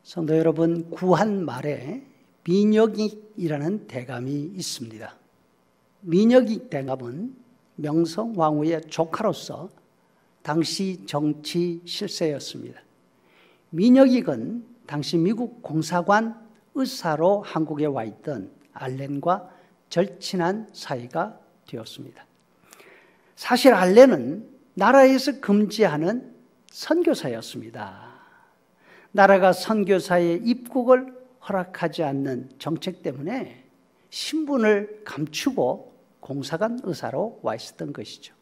성도 여러분, 구한 말에 민여깃이라는 대감이 있습니다. 민여깃 대감은 명성황후의 조카로서 당시 정치 실세였습니다. 민여깃은 당시 미국 공사관 의사로 한국에 와 있던 알렌과 절친한 사이가 되었습니다. 사실 알렌은 나라에서 금지하는 선교사였습니다. 나라가 선교사의 입국을 허락하지 않는 정책 때문에 신분을 감추고 공사관 의사로 와 있었던 것이죠.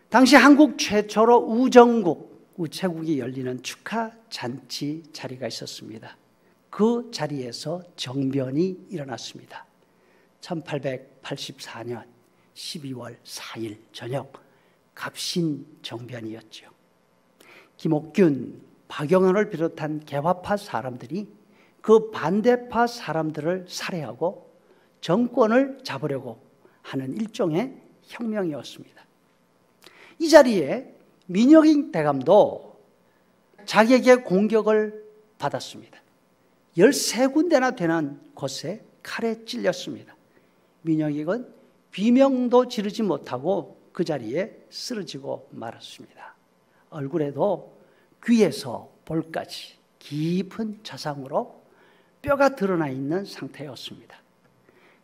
당시 한국 최초로 우정국, 우체국이 열리는 축하 잔치 자리가 있었습니다. 그 자리에서 정변이 일어났습니다. 1884년 12월 4일 저녁 갑신 정변이었죠. 김옥균, 박영환을 비롯한 개화파 사람들이 그 반대파 사람들을 살해하고 정권을 잡으려고 하는 일종의 혁명이었습니다. 이 자리에 민여깃 대감도 자기에게 공격을 받았습니다. 13군데나 되는 곳에 칼에 찔렸습니다. 민여깃은 비명도 지르지 못하고 그 자리에 쓰러지고 말았습니다. 얼굴에도 귀에서 볼까지 깊은 자상으로 뼈가 드러나 있는 상태였습니다.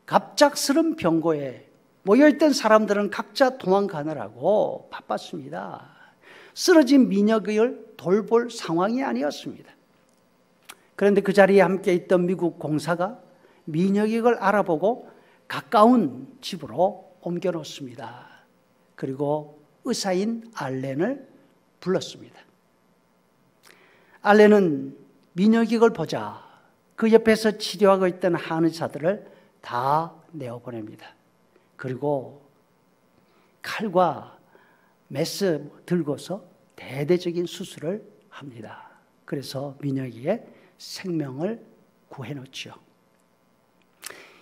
갑작스런 병고에 모여있던 사람들은 각자 도망가느라고 바빴습니다. 쓰러진 민여깃을 돌볼 상황이 아니었습니다. 그런데 그 자리에 함께 있던 미국 공사가 민여깃을 알아보고 가까운 집으로 옮겨놓습니다. 그리고 의사인 알렌을 불렀습니다. 알렌은 민여깃을 보자 그 옆에서 치료하고 있던 한의사들을 다 내어보냅니다. 그리고 칼과 메스 들고서 대대적인 수술을 합니다. 그래서 민여깃의 생명을 구해놓죠.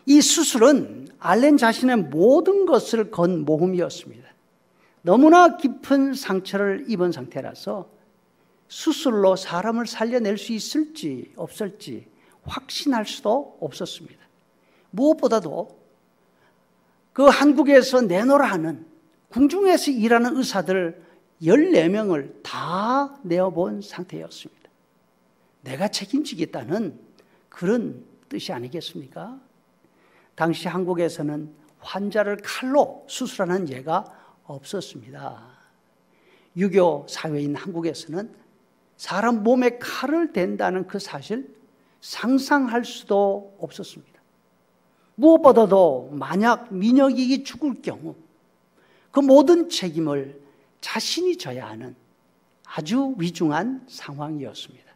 이 수술은 알렌 자신의 모든 것을 건 모험이었습니다. 너무나 깊은 상처를 입은 상태라서 수술로 사람을 살려낼 수 있을지 없을지 확신할 수도 없었습니다. 무엇보다도 그 한국에서 내놓으라 하는 궁중에서 일하는 의사들 14명을 다 내어본 상태였습니다. 내가 책임지겠다는 그런 뜻이 아니겠습니까? 당시 한국에서는 환자를 칼로 수술하는 예가 없었습니다. 유교 사회인 한국에서는 사람 몸에 칼을 댄다는 그 사실 상상할 수도 없었습니다. 무엇보다도 만약 민여깃이 죽을 경우 그 모든 책임을 자신이 져야 하는 아주 위중한 상황이었습니다.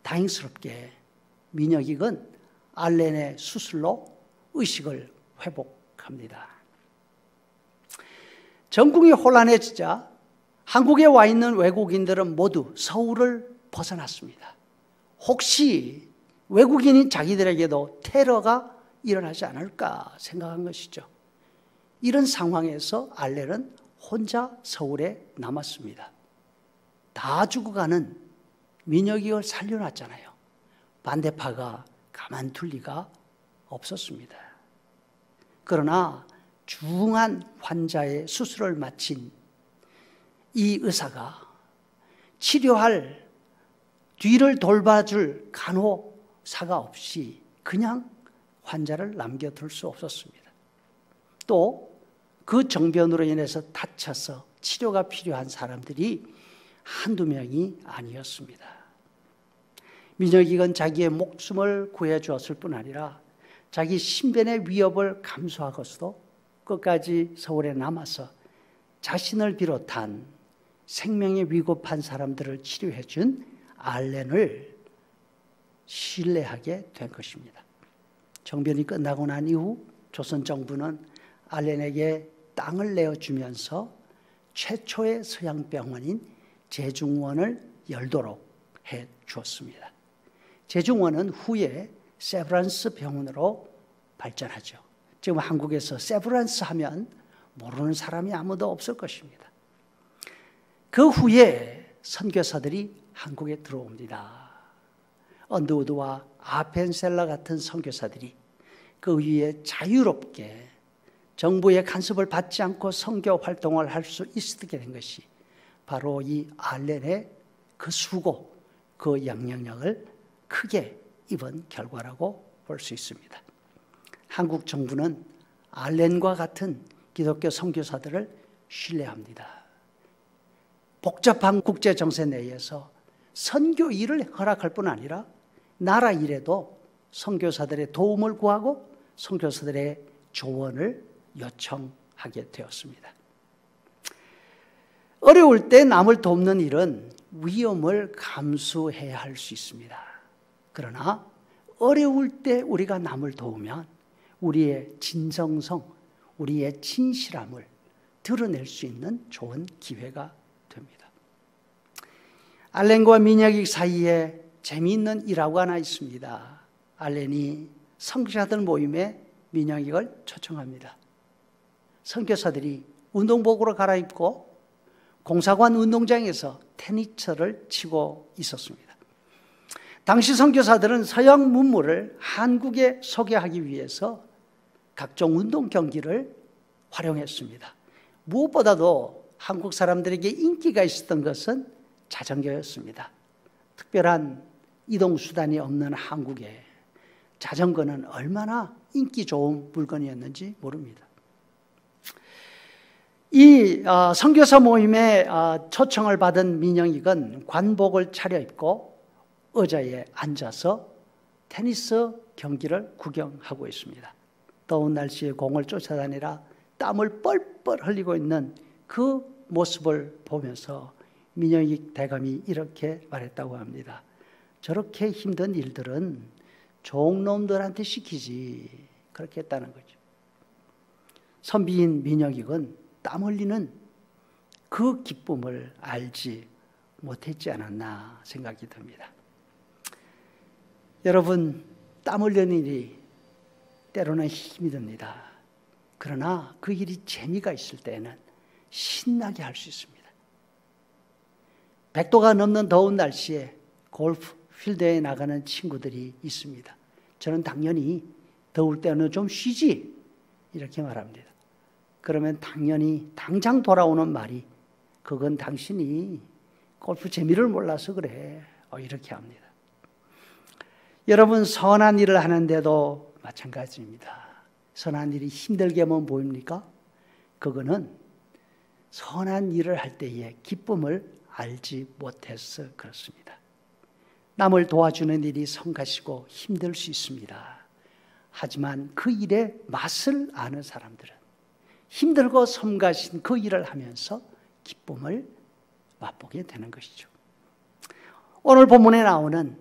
다행스럽게 민여깃은 알렌의 수술로 의식을 회복합니다. 전국이 혼란해지자 한국에 와 있는 외국인들은 모두 서울을 벗어났습니다. 혹시 외국인인 자기들에게도 테러가 일어나지 않을까 생각한 것이죠. 이런 상황에서 알렌은 혼자 서울에 남았습니다. 다 죽어가는 민여깃을 살려놨잖아요. 반대파가 가만둘 리가 없었습니다. 그러나 중한 환자의 수술을 마친 이 의사가 치료할 뒤를 돌봐줄 간호사가 없이 그냥 환자를 남겨둘 수 없었습니다. 또 그 정변으로 인해서 다쳐서 치료가 필요한 사람들이 한두 명이 아니었습니다. 민여깃은 자기의 목숨을 구해주었을 뿐 아니라 자기 신변의 위협을 감수하고서도 끝까지 서울에 남아서 자신을 비롯한 생명에 위급한 사람들을 치료해 준 알렌을 신뢰하게 된 것입니다. 정변이 끝나고 난 이후 조선 정부는 알렌에게 땅을 내어주면서 최초의 서양병원인 제중원을 열도록 해 주었습니다. 제중원은 후에 세브란스 병원으로 발전하죠. 지금 한국에서 세브란스 하면 모르는 사람이 아무도 없을 것입니다. 그 후에 선교사들이 한국에 들어옵니다. 언더우드와 아펜셀러 같은 선교사들이 그 위에 자유롭게 정부의 간섭을 받지 않고 선교 활동을 할 수 있게 된 것이 바로 이 알렌의 그 수고, 그 영향력을 크게 입은 결과라고 볼 수 있습니다. 한국 정부는 알렌과 같은 기독교 선교사들을 신뢰합니다. 복잡한 국제 정세 내에서 선교 일을 허락할 뿐 아니라 나라 일에도 선교사들의 도움을 구하고 선교사들의 조언을 요청하게 되었습니다. 어려울 때 남을 돕는 일은 위험을 감수해야 할 수 있습니다. 그러나 어려울 때 우리가 남을 도우면 우리의 진정성, 우리의 진실함을 드러낼 수 있는 좋은 기회가 됩니다. 알렌과 민혁이 사이에 재미있는 일화가 하나 있습니다. 알렌이 선교사들 모임에 민혁이를 초청합니다. 선교사들이 운동복으로 갈아입고 공사관 운동장에서 테니스를 치고 있었습니다. 당시 선교사들은 서양 문물을 한국에 소개하기 위해서 각종 운동 경기를 활용했습니다. 무엇보다도 한국 사람들에게 인기가 있었던 것은 자전거였습니다. 특별한 이동수단이 없는 한국에 자전거는 얼마나 인기 좋은 물건이었는지 모릅니다. 이 선교사 모임에 초청을 받은 민영익은 관복을 차려입고 의자에 앉아서 테니스 경기를 구경하고 있습니다. 더운 날씨에 공을 쫓아다니라 땀을 뻘뻘 흘리고 있는 그 모습을 보면서 민영익 대감이 이렇게 말했다고 합니다. 저렇게 힘든 일들은 종놈들한테 시키지, 그렇게 했다는 거죠. 선비인 민영익은 땀 흘리는 그 기쁨을 알지 못했지 않았나 생각이 듭니다. 여러분, 땀 흘리는 일이 때로는 힘이 듭니다. 그러나 그 일이 재미가 있을 때에는 신나게 할 수 있습니다. 100도가 넘는 더운 날씨에 골프 필드에 나가는 친구들이 있습니다. 저는 당연히 더울 때는 좀 쉬지, 이렇게 말합니다. 그러면 당연히 당장 돌아오는 말이, 그건 당신이 골프 재미를 몰라서 그래, 이렇게 합니다. 여러분, 선한 일을 하는데도 마찬가지입니다. 선한 일이 힘들게만 보입니까? 그거는 선한 일을 할 때의 기쁨을 알지 못해서 그렇습니다. 남을 도와주는 일이 성가시고 힘들 수 있습니다. 하지만 그 일의 맛을 아는 사람들은 힘들고 성가신 그 일을 하면서 기쁨을 맛보게 되는 것이죠. 오늘 본문에 나오는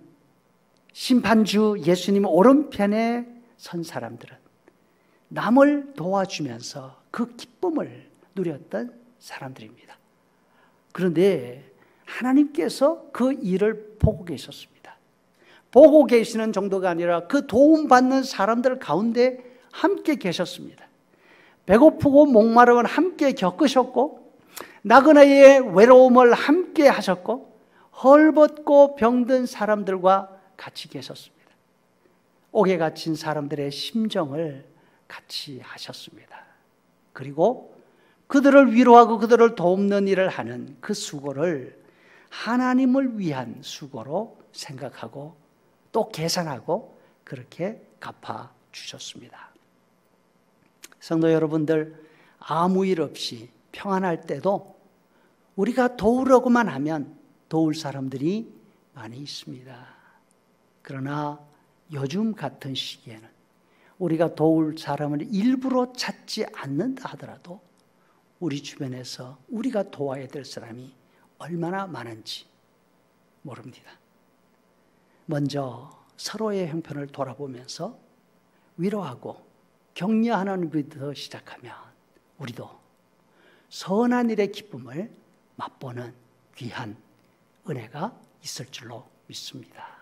심판주 예수님 오른편에 선 사람들은 남을 도와주면서 그 기쁨을 누렸던 사람들입니다. 그런데 하나님께서 그 일을 보고 계셨습니다. 보고 계시는 정도가 아니라 그 도움받는 사람들 가운데 함께 계셨습니다. 배고프고 목마름을 함께 겪으셨고 나그네의 외로움을 함께 하셨고 헐벗고 병든 사람들과 같이 계셨습니다. 옥에 갇힌 사람들의 심정을 같이 하셨습니다. 그리고 그들을 위로하고 그들을 돕는 일을 하는 그 수고를 하나님을 위한 수고로 생각하고 또 계산하고 그렇게 갚아주셨습니다. 성도 여러분들, 아무 일 없이 평안할 때도 우리가 도우려고만 하면 도울 사람들이 많이 있습니다. 그러나 요즘 같은 시기에는 우리가 도울 사람을 일부러 찾지 않는다 하더라도 우리 주변에서 우리가 도와야 될 사람이 얼마나 많은지 모릅니다. 먼저 서로의 형편을 돌아보면서 위로하고 격려하는 일부터 시작하면 우리도 선한 일의 기쁨을 맛보는 귀한 은혜가 있을 줄로 믿습니다.